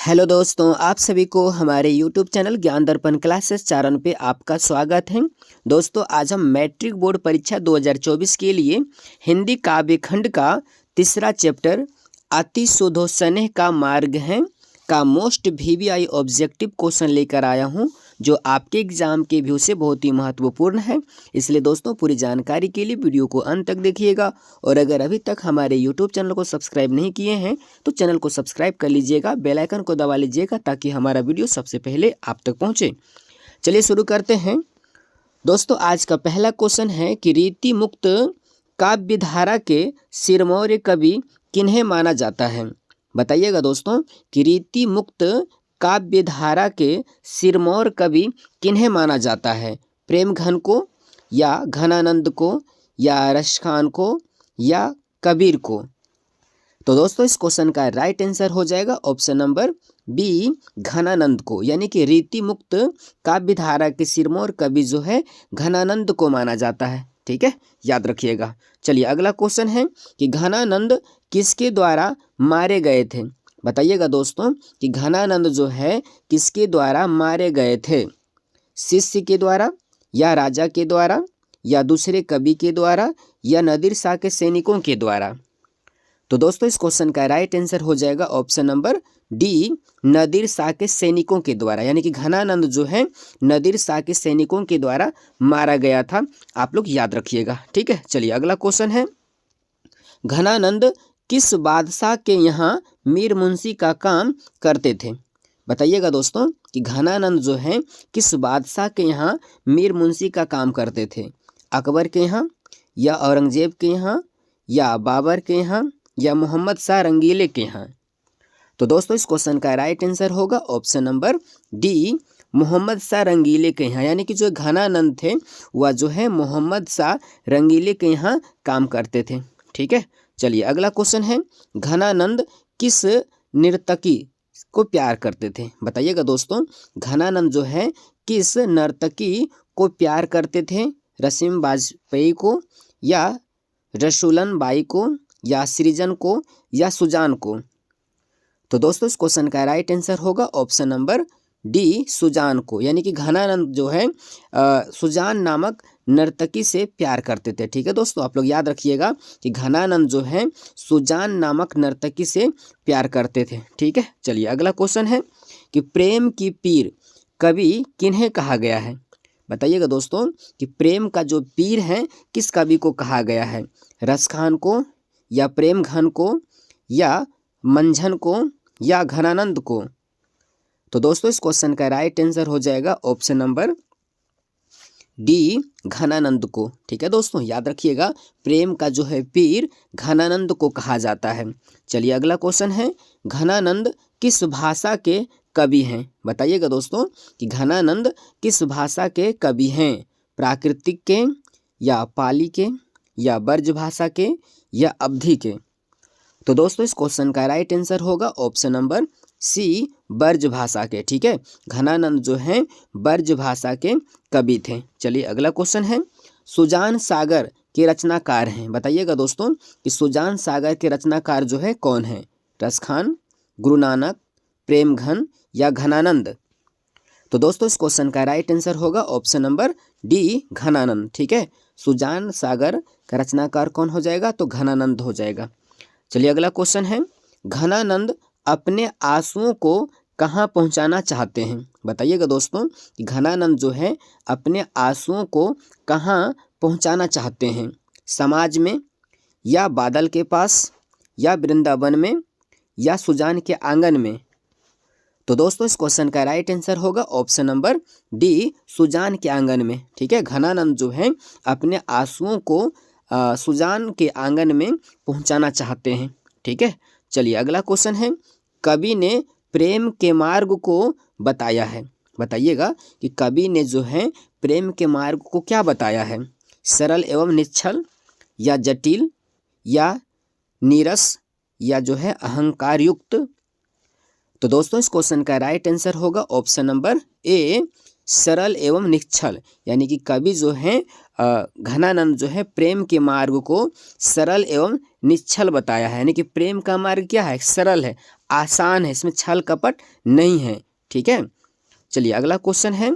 Hello दोस्तों, आप सभी को हमारे यूट्यूब चैनल ज्ञान दर्पण क्लासेस चारण पे आपका स्वागत है। दोस्तों, आज हम मैट्रिक बोर्ड परीक्षा 2024 के लिए हिंदी काव्य खंड का तीसरा चैप्टर अति शोधो स्नेह का मार्ग है का मोस्ट वीवीआई ऑब्जेक्टिव क्वेश्चन लेकर आया हूं, जो आपके एग्जाम के व्यू से बहुत ही महत्वपूर्ण है। इसलिए दोस्तों, पूरी जानकारी के लिए वीडियो को अंत तक देखिएगा। और अगर अभी तक हमारे यूट्यूब चैनल को सब्सक्राइब नहीं किए हैं तो चैनल को सब्सक्राइब कर लीजिएगा, बेल आइकन को दबा लीजिएगा ताकि हमारा वीडियो सबसे पहले आप तक पहुंचे। चलिए शुरू करते हैं। दोस्तों, आज का पहला क्वेश्चन है कि रीति मुक्त काव्य धारा के सिरमौर कवि किन्हें माना जाता है। बताइएगा दोस्तों कि रीति मुक्त काव्य धारा के सिरमौर कवि किन्हें माना जाता है। प्रेमघन को, या घनानंद को, या रसखान को, या कबीर को। तो दोस्तों, इस क्वेश्चन का राइट आंसर हो जाएगा ऑप्शन नंबर बी, घनानंद को। यानी कि रीति मुक्त काव्य धारा के सिरमौर कवि जो है घनानंद को माना जाता है। ठीक है, याद रखिएगा। चलिए अगला क्वेश्चन है कि घनानंद किसके द्वारा मारे गए थे। बताइएगा दोस्तों कि घनानंद जो है किसके द्वारा मारे गए थे। शिष्य के द्वारा, या राजा के द्वारा, या दूसरे कवि के द्वारा, या नादिर शाह के सैनिकों के द्वारा। तो दोस्तों, इस क्वेश्चन का राइट आंसर हो जाएगा option number D, Nadir Shah के सैनिकों के द्वारा। यानी कि घनानंद जो है नादिर शाह के सैनिकों के द्वारा मारा गया था। आप लोग याद रखिएगा। ठीक है, चलिए अगला क्वेश्चन है, घनानंद किस बादशाह के यहाँ मीर मुंशी का काम करते थे। बताइएगा दोस्तों कि घनानंद जो है किस बादशाह के यहाँ मीर मुंशी का काम करते थे। अकबर के यहाँ, या औरंगजेब के यहाँ, या बाबर के यहाँ, या मोहम्मद शाह रंगीले के यहाँ। तो दोस्तों, इस क्वेश्चन का राइट आंसर होगा option number D, Mohammad Shah Rangile के यहाँ। यानी कि जो घनानंद थे वह जो है मोहम्मद शाह रंगीले के यहाँ काम करते थे। ठीक है, चलिए अगला क्वेश्चन है, घनानंद किस नर्तकी को प्यार करते थे। बताइएगा दोस्तों, घनानंद जो है किस नर्तकी को प्यार करते थे। रसीम वाजपेयी को, या रसूलन बाई को, या सृजन को, या सुजान को। तो दोस्तों, इस क्वेश्चन का राइट आंसर होगा ऑप्शन नंबर डी, सुजान को। यानी कि घनानंद जो है सुजान नामक नर्तकी से प्यार करते थे। ठीक है दोस्तों, आप लोग याद रखिएगा कि घनानंद जो है सुजान नामक नर्तकी से प्यार करते थे। ठीक है, चलिए अगला क्वेश्चन है कि प्रेम की पीर कवि किन्हें कहा गया है। बताइएगा दोस्तों कि प्रेम का जो पीर है किस कवि को कहा गया है। रसखान को, या प्रेमघन को, या मंझन को, या घनानंद को। तो दोस्तों, इस क्वेश्चन का राइट आंसर हो जाएगा ऑप्शन नंबर डी, घनानंद को। ठीक है दोस्तों, याद रखिएगा प्रेम का जो है पीर घनानंद को कहा जाता है। चलिए अगला क्वेश्चन है, घनानंद किस भाषा के कवि हैं। बताइएगा दोस्तों कि घनानंद किस भाषा के कवि हैं। प्राकृतिक के, या पाली के, या ब्रज भाषा के, या अवधी के। तो दोस्तों, इस क्वेश्चन का राइट आंसर होगा ऑप्शन नंबर सी, ब्रज भाषा के। ठीक है, घनानंद जो हैं ब्रज भाषा के कवि थे। चलिए अगला क्वेश्चन है, सुजान सागर के रचनाकार हैं। बताइएगा दोस्तों कि सुजान सागर के रचनाकार जो है कौन है। रसखान, गुरु नानक, प्रेमघन, या घनानंद। तो दोस्तों, इस क्वेश्चन का राइट आंसर होगा ऑप्शन नंबर डी, घनानंद। ठीक है, सुजान सागर का रचनाकार कौन हो जाएगा, तो घनानंद हो जाएगा। चलिए अगला क्वेश्चन है, घनानंद अपने आंसुओं को कहाँ पहुँचाना चाहते हैं। बताइएगा दोस्तों कि घनानंद जो है अपने आंसुओं को कहाँ पहुँचाना चाहते हैं। समाज में, या बादल के पास, या वृंदावन में, या सुजान के आंगन में। तो दोस्तों, इस क्वेश्चन का राइट आंसर होगा ऑप्शन नंबर डी, सुजान के आंगन में। ठीक है, घनानंद जो है अपने आंसुओं को सुजान के आंगन में पहुंचाना चाहते हैं। ठीक है, चलिए अगला क्वेश्चन है, कवि ने प्रेम के मार्ग को बताया है। बताइएगा कि कवि ने जो है प्रेम के मार्ग को क्या बताया है। सरल एवं निश्चल, या जटिल, या नीरस, या जो है अहंकार युक्त। तो दोस्तों, इस क्वेश्चन का राइट आंसर होगा ऑप्शन नंबर ए, सरल एवं निश्चल। यानी कि कवि जो हैं घनानंद जो है प्रेम के मार्ग को सरल एवं निश्छल बताया है। यानी कि प्रेम का मार्ग क्या है, सरल है, आसान है, इसमें छल कपट नहीं है। ठीक है, चलिए अगला क्वेश्चन है,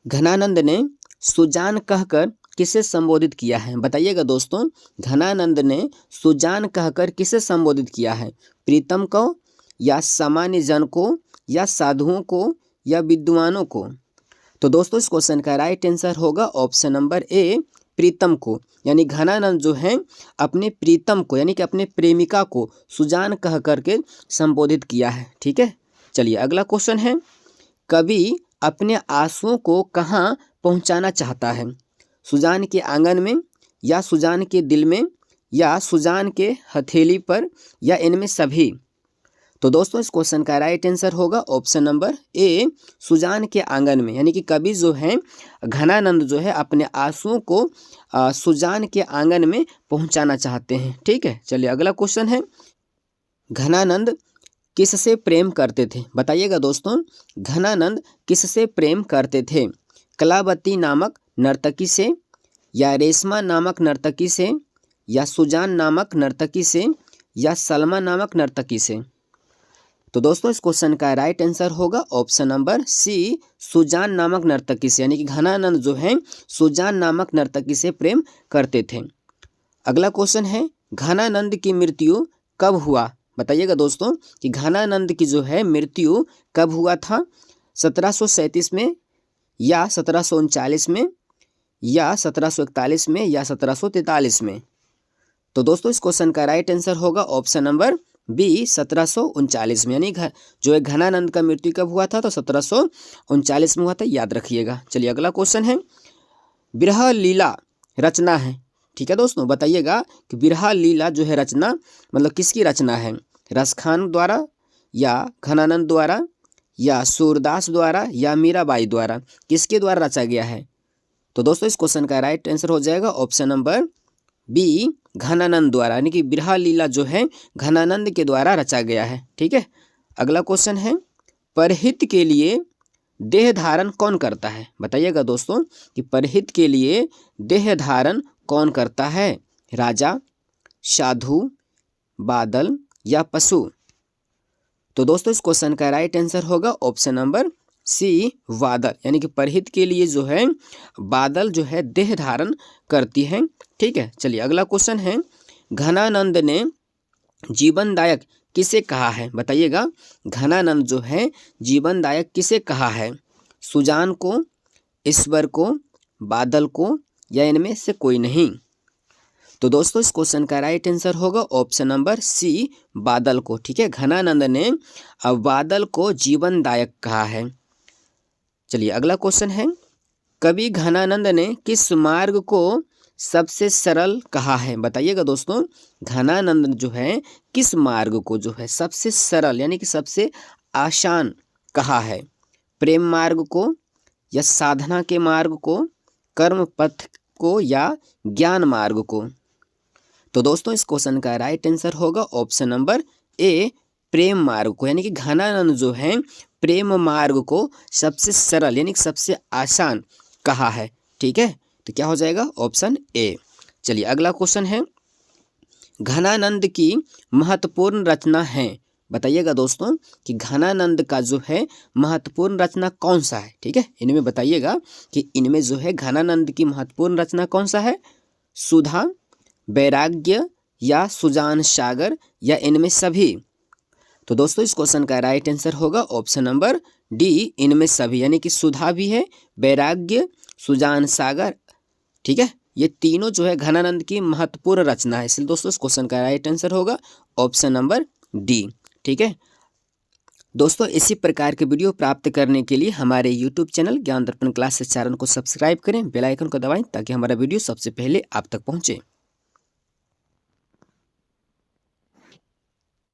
घनानंद ने सुजान कहकर किसे संबोधित किया है? बताइएगा दोस्तों, घनानंद ने सुजान कहकर किसे संबोधित किया है? प्रीतम को, या सामान्य जन को, या साधुओं को, या विद्वानों को? तो दोस्तों इस क्वेश्चन का राइट आंसर होगा ऑप्शन नंबर ए, प्रीतम को। यानी घनानंद जो है अपने प्रीतम को, यानी कि अपने प्रेमिका को सुजान कह करके संबोधित किया है। ठीक है, चलिए अगला क्वेश्चन है, कवि अपने आंसुओं को कहाँ पहुँचाना चाहता है? सुजान के आंगन में, या सुजान के दिल में, या सुजान के हथेली पर, या इनमें सभी? तो दोस्तों इस क्वेश्चन का राइट आंसर होगा ऑप्शन नंबर ए, सुजान के आंगन में। यानी कि कवि जो है घनानंद जो है अपने आंसुओं को सुजान के आंगन में पहुंचाना चाहते हैं। ठीक है, चलिए अगला क्वेश्चन है, घनानंद किससे प्रेम करते थे? बताइएगा दोस्तों, घनानंद किससे प्रेम करते थे? कलावती नामक नर्तकी से, या रेशमा नामक नर्तकी से, या सुजान नामक नर्तकी से, या सलमा नामक नर्तकी से? तो दोस्तों इस क्वेश्चन का राइट आंसर होगा ऑप्शन नंबर सी, सुजान नामक नर्तकी से। यानी कि घनानंद जो है सुजान नामक नर्तकी से प्रेम करते थे। अगला क्वेश्चन है, घनानंद की मृत्यु कब हुआ? बताइएगा दोस्तों कि घनानंद की जो है मृत्यु कब हुआ था? 1737 में, या 1739 में, या 1741 में, या 1743 में? तो दोस्तों इस क्वेश्चन का राइट आंसर होगा ऑप्शन नंबर बी, 1739 में। यानी जो है घनानंद का मृत्यु कब हुआ था? तो 1739 में हुआ था, याद रखिएगा। चलिए अगला क्वेश्चन है, बिरह लीला रचना है। ठीक है दोस्तों, बताइएगा कि बिरह लीला जो है रचना मतलब किसकी रचना है? रसखान द्वारा, या घनानंद द्वारा, या सूरदास द्वारा, या मीराबाई द्वारा? किसके द्वारा रचा गया है? तो दोस्तों इस क्वेश्चन का राइट आंसर हो जाएगा ऑप्शन नंबर बी, घनानंद द्वारा। यानी कि बिरहा लीला जो है घनानंद के द्वारा रचा गया है। ठीक है, अगला क्वेश्चन है, परहित के लिए देह धारण कौन करता है? बताइएगा दोस्तों कि परहित के लिए देह धारण कौन करता है? राजा, साधु, बादल, या पशु? तो दोस्तों इस क्वेश्चन का राइट आंसर होगा ऑप्शन नंबर सी, बादल। यानी कि परहित के लिए जो है बादल जो है देह धारण करती है। ठीक है, चलिए अगला क्वेश्चन है, घनानंद ने जीवनदायक किसे कहा है? बताइएगा, घनानंद जो है जीवनदायक किसे कहा है? सुजान को, ईश्वर को, बादल को, या इनमें से कोई नहीं? तो दोस्तों इस क्वेश्चन का राइट आंसर होगा ऑप्शन नंबर सी, बादल को। ठीक है, घनानंद ने बादल को जीवनदायक कहा है। चलिए अगला क्वेश्चन है, कवि घनानंद ने किस मार्ग को सबसे सरल कहा है? बताइएगा दोस्तों, घनानंद जो है किस मार्ग को जो है सबसे सरल यानी कि सबसे आसान कहा है? प्रेम मार्ग को, या साधना के मार्ग को, कर्म पथ को, या ज्ञान मार्ग को? तो दोस्तों इस क्वेश्चन का राइट आंसर होगा ऑप्शन नंबर ए, प्रेम मार्ग को। यानी कि घनानंद जो है प्रेम मार्ग को सबसे सरल यानी कि सबसे आसान कहा है। ठीक है, तो क्या हो जाएगा? Option A. चलिए अगला क्वेश्चन है, घनानंद की महत्वपूर्ण रचना है। बताइएगा दोस्तों कि घनानंद का जो है महत्वपूर्ण रचना कौन सा है? ठीक है, इनमें बताइएगा कि इनमें जो है घनानंद की महत्वपूर्ण रचना कौन सा है? सुधा, वैराग्य, या सुजान सागर, या इनमें सभी? तो दोस्तों इस क्वेश्चन का राइट आंसर होगा ऑप्शन नंबर डी, इनमें सभी। यानी कि सुधा भी है, वैराग्य, सुजान सागर। ठीक है, ये तीनों जो है घनानंद की महत्वपूर्ण रचना है, इसलिए दोस्तों इस क्वेश्चन का राइट आंसर होगा ऑप्शन नंबर डी। ठीक है दोस्तों, इसी प्रकार के वीडियो प्राप्त करने के लिए हमारे यूट्यूब चैनल ज्ञान दर्पण क्लासेस चैनल को सब्सक्राइब करें, बेल आइकन को दबाएं ताकि हमारा वीडियो सबसे पहले आप तक पहुंचे।